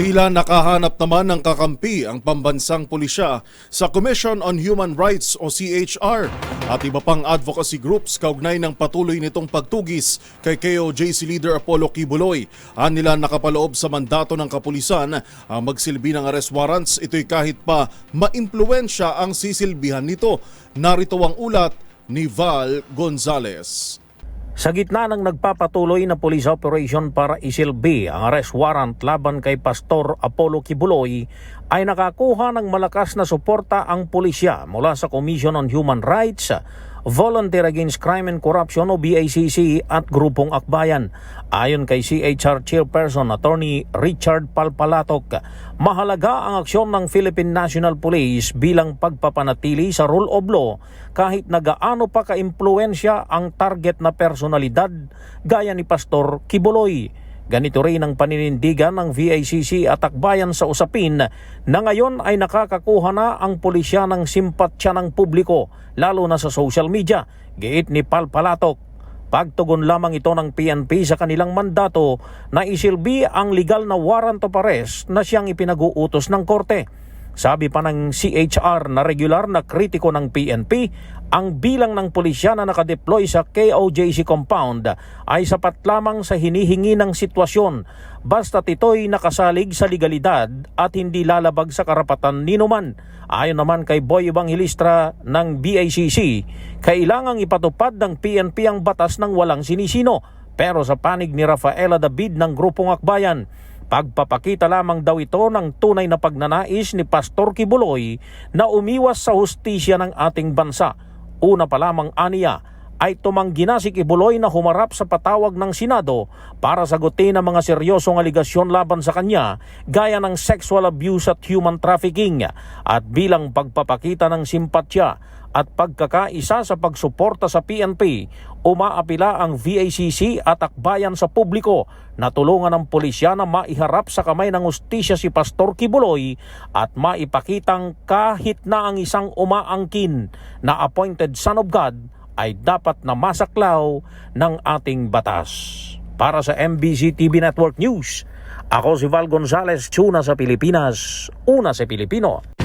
Tila nakahanap naman ng kakampi ang pambansang pulisya sa Commission on Human Rights o CHR at iba pang advocacy groups kaugnay ng patuloy nitong pagtugis kay KOJC leader Apollo Kibuloy. Nila nakapaloob sa mandato ng kapulisan ang magsilbi ng arrest warrants. Ito'y kahit pa maimpluwensya ang sisilbihan nito. Narito ang ulat ni Val Gonzalez. Sa gitna ng nagpapatuloy na police operation para isilbi ang arrest warrant laban kay Pastor Apollo Kibuloy, ay nakakuha ng malakas na suporta ang pulisya mula sa Commission on Human Rights, Volunteer Against Crime and Corruption o BACC at Grupong Akbayan. Ayon kay CHR Chairperson Attorney Richard Palpalatok, mahalaga ang aksyon ng Philippine National Police bilang pagpapanatili sa rule of law kahit na gaano pa ka-impluensya ang target na personalidad gaya ni Pastor Kibuloy. Ganito rin ang paninindigan ng VACC at Akbayan sa usapin na ngayon ay nakakakuha na ang pulisya ng simpatsya ng publiko, lalo na sa social media. Giit ni Palpalatok, pagtugon lamang ito ng PNP sa kanilang mandato na isilbi ang legal na warrant of arrest na siyang ipinag-uutos ng korte. Sabi pa ng CHR na regular na kritiko ng PNP, ang bilang ng pulisya na nakadeploy sa KOJC compound ay sapat lamang sa hinihingi ng sitwasyon basta't ito'y nakasalig sa legalidad at hindi lalabag sa karapatan ninuman. Ayon naman kay Boy Evangelistra ng BACC, kailangang ipatupad ng PNP ang batas ng walang sinisino. Pero sa panig ni Rafaela David ng Grupong Akbayan, pagpapakita lamang daw ito ng tunay na pagnanais ni Pastor Kibuloy na umiwas sa hustisya ng ating bansa. Una pa lamang aniya ay tumanggi na si Kibuloy na humarap sa patawag ng Senado para sagutin ang mga seryosong aligasyon laban sa kanya gaya ng sexual abuse at human trafficking, at bilang pagpapakita ng simpatya at pagkakaisa sa pagsuporta sa PNP, umaapila ang VACC at Akbayan sa publiko na tulungan ng pulisya na maiharap sa kamay ng hustisya si Pastor Kibuloy at maipakitang kahit na ang isang umaangkin na appointed son of God ay dapat na masaklaw ng ating batas. Para sa MBC TV Network News, ako si Val Gonzalez, una sa Pilipinas, una sa Pilipino.